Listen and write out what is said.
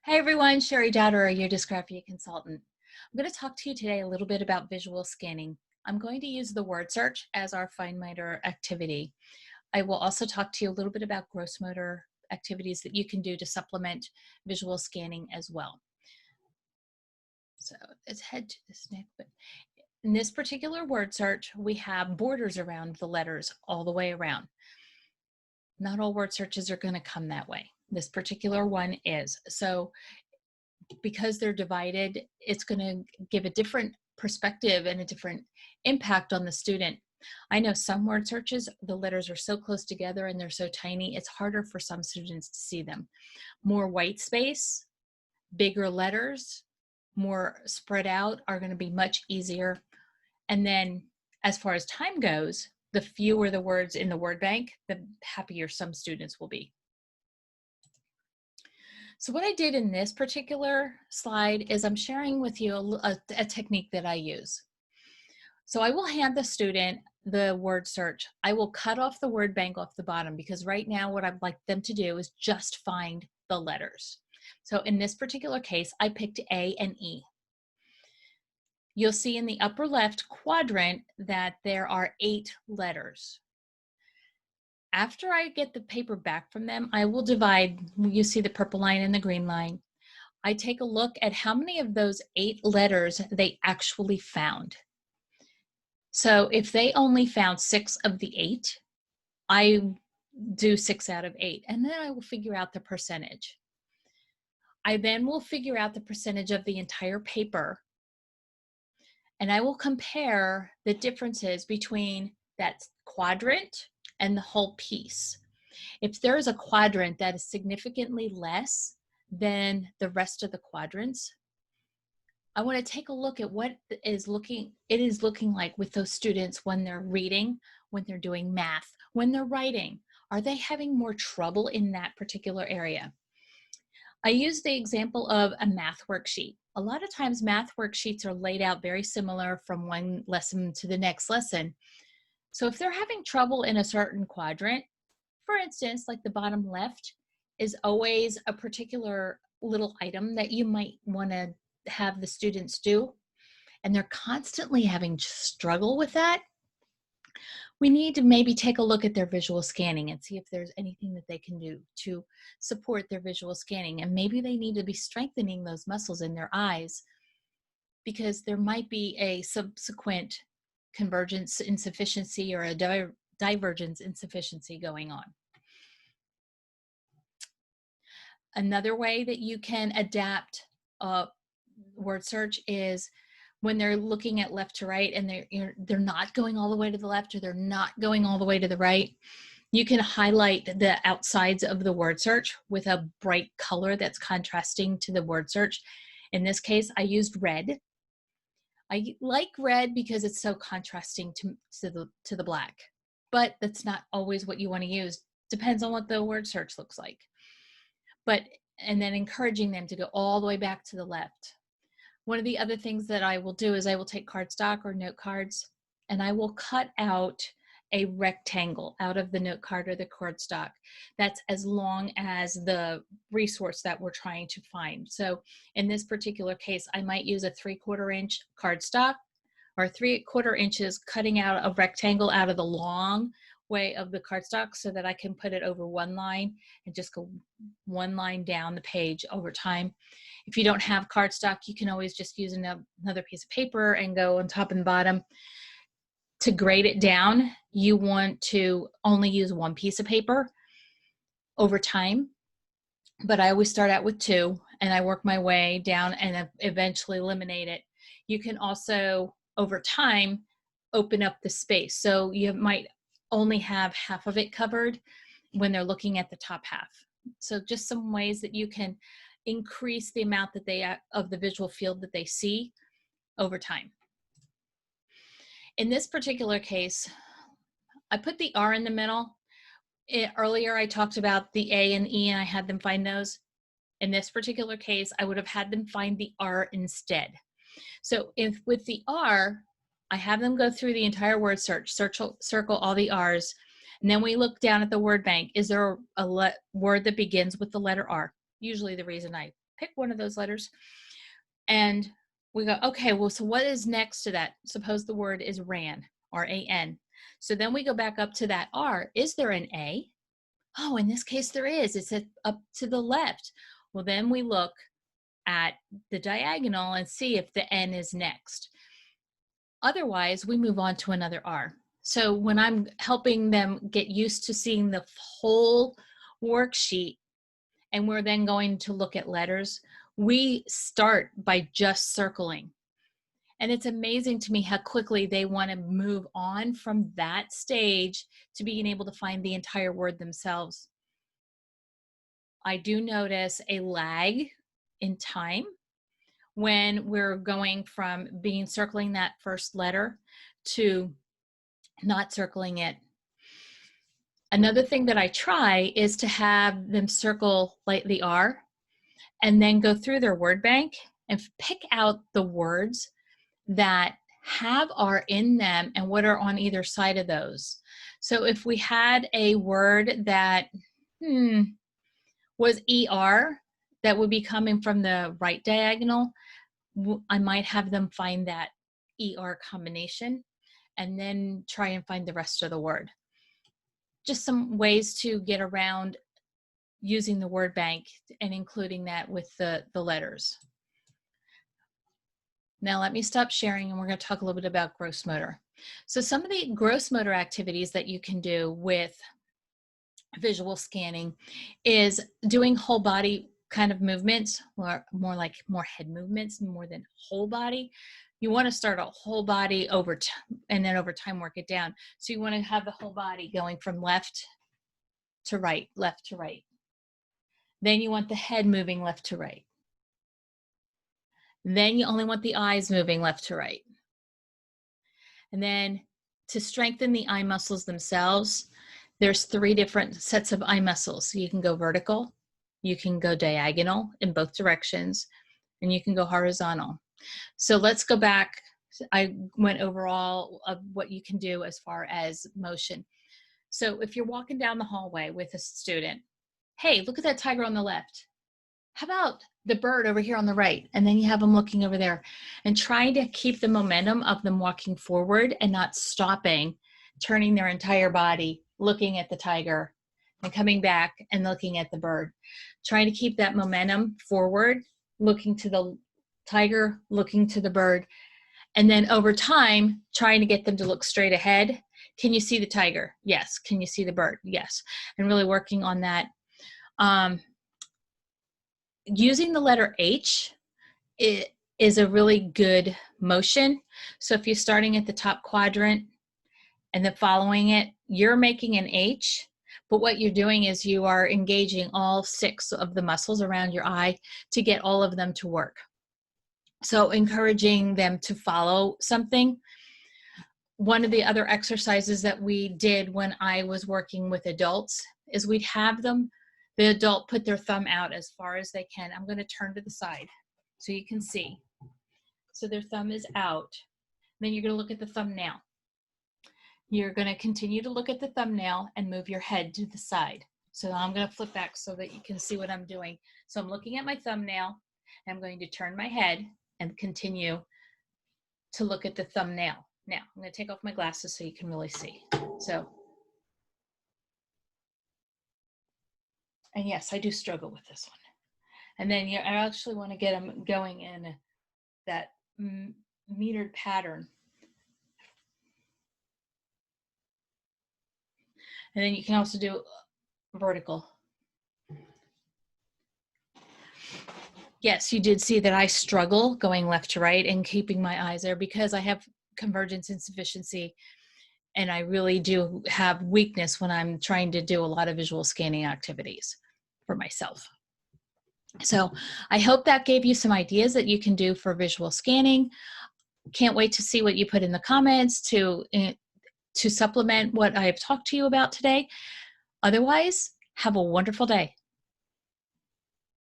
Hey everyone, Sherry Dowder, your dysgraphia consultant. I'm going to talk to you today a little bit about visual scanning. I'm going to use the word search as our fine motor activity. I will also talk to you a little bit about gross motor activities that you can do to supplement visual scanning as well. So let's head to this next bit. In this particular word search, we have borders around the letters all the way around. Not all word searches are going to come that way. This particular one is. So because they're divided, it's going to give a different perspective and a different impact on the student. I know some word searches, the letters are so close together and they're so tiny, it's harder for some students to see them. More white space, bigger letters, more spread out are going to be much easier. And then as far as time goes, the fewer the words in the word bank, the happier some students will be. So what I did in this particular slide is I'm sharing with you a technique that I use. So I will hand the student the word search. I will cut off the word bank off the bottom because right now what I'd like them to do is just find the letters. So in this particular case, I picked A and E. You'll see in the upper left quadrant that there are 8 letters. After I get the paper back from them, I will divide, you see the purple line and the green line. I take a look at how many of those 8 letters they actually found. So if they only found 6 of the 8, I do 6 out of 8, and then I will figure out the percentage. I then will figure out the percentage of the entire paper, and I will compare the differences between that quadrant and the whole piece. If there is a quadrant that is significantly less than the rest of the quadrants, I want to take a look at what it is looking like with those students when they're reading, when they're doing math, when they're writing. Are they having more trouble in that particular area? I use the example of a math worksheet. A lot of times math worksheets are laid out very similar from one lesson to the next lesson. So if they're having trouble in a certain quadrant, for instance, like the bottom left is always a particular little item that you might want to have the students do, and they're constantly having struggle with that, we need to maybe take a look at their visual scanning and see if there's anything that they can do to support their visual scanning. And maybe they need to be strengthening those muscles in their eyes because there might be a subsequent convergence insufficiency or a divergence insufficiency going on. Another way that you can adapt word search is when they're looking at left to right and they're not going all the way to the left or they're not going all the way to the right, you can highlight the outsides of the word search with a bright color that's contrasting to the word search. In this case, I used red. I like red because it's so contrasting to the black, but that's not always what you want to use. Depends on what the word search looks like. And then encouraging them to go all the way back to the left. One of the other things that I will do is I will take cardstock or note cards and I will cut out a rectangle out of the note card or the cardstock that's as long as the resource that we're trying to find. So in this particular case, I might use a 3/4 inch cardstock or 3/4 inches, cutting out a rectangle out of the long way of the cardstock so that I can put it over one line and just go one line down the page over time. If you don't have cardstock, you can always just use another piece of paper and go on top and bottom. To grade it down, you want to only use one piece of paper over time, but I always start out with 2 and I work my way down and eventually eliminate it. You can also, over time, open up the space. So you might only have half of it covered when they're looking at the top half. So just some ways that you can increase the amount that of the visual field that they see over time. In this particular case, I put the R in the middle. Earlier I talked about the A and E and I had them find those. In this particular case, I would have had them find the R instead. So if with the R, I have them go through the entire word search, circle all the R's, and then we look down at the word bank. Is there a word that begins with the letter R? Usually the reason I pick one of those letters, and we go, okay, well, so what is next to that? Suppose the word is ran, R-A-N. So then we go back up to that R. Is there an A? Oh, in this case there is. It's up to the left. Well, then we look at the diagonal and see if the N is next. Otherwise, we move on to another R. So when I'm helping them get used to seeing the whole worksheet, and we're then going to look at letters, we start by just circling. And it's amazing to me how quickly they want to move on from that stage to being able to find the entire word themselves. I do notice a lag in time when we're going from circling that first letter to not circling it. Another thing that I try is to have them circle like the R and then go through their word bank and pick out the words that have R in them and what are on either side of those. So if we had a word that was ER, that would be coming from the right diagonal, I might have them find that ER combination and then try and find the rest of the word. Just some ways to get around using the word bank and including that with the letters. Now let me stop sharing and we're going to talk a little bit about gross motor. So some of the gross motor activities that you can do with visual scanning is doing whole body kind of movements, or more head movements more than whole body. You want to start a whole body and then over time work it down. So you want to have the whole body going from left to right, left to right. Then you want the head moving left to right. Then you only want the eyes moving left to right. And then to strengthen the eye muscles themselves, there's 3 different sets of eye muscles. So you can go vertical, you can go diagonal in both directions, and you can go horizontal. So let's go back. I went over all of what you can do as far as motion. So if you're walking down the hallway with a student, hey, look at that tiger on the left. How about the bird over here on the right? And then you have them looking over there and trying to keep the momentum of them walking forward and not stopping, turning their entire body, looking at the tiger and coming back and looking at the bird. Trying to keep that momentum forward, looking to the tiger, looking to the bird, and then over time, trying to get them to look straight ahead. Can you see the tiger? Yes. Can you see the bird? Yes. And really working on that. Using the letter H, it is a really good motion. So if you're starting at the top quadrant and then following it, you're making an H, but what you're doing is you are engaging all 6 of the muscles around your eye to get all of them to work. So encouraging them to follow something. One of the other exercises that we did when I was working with adults is we'd have the adult put their thumb out as far as they can. I'm going to turn to the side so you can see. So their thumb is out. Then you're going to look at the thumbnail. You're going to continue to look at the thumbnail and move your head to the side. So I'm going to flip back so that you can see what I'm doing. So I'm looking at my thumbnail. And I'm going to turn my head and continue to look at the thumbnail. Now, I'm going to take off my glasses so you can really see. So, and yes, I do struggle with this one. And then I actually want to get them going in that metered pattern. And then you can also do vertical. Yes, you did see that I struggle going left to right and keeping my eyes there because I have convergence insufficiency. And I really do have weakness when I'm trying to do a lot of visual scanning activities for myself. So I hope that gave you some ideas that you can do for visual scanning. Can't wait to see what you put in the comments to supplement what I have talked to you about today. Otherwise, have a wonderful day.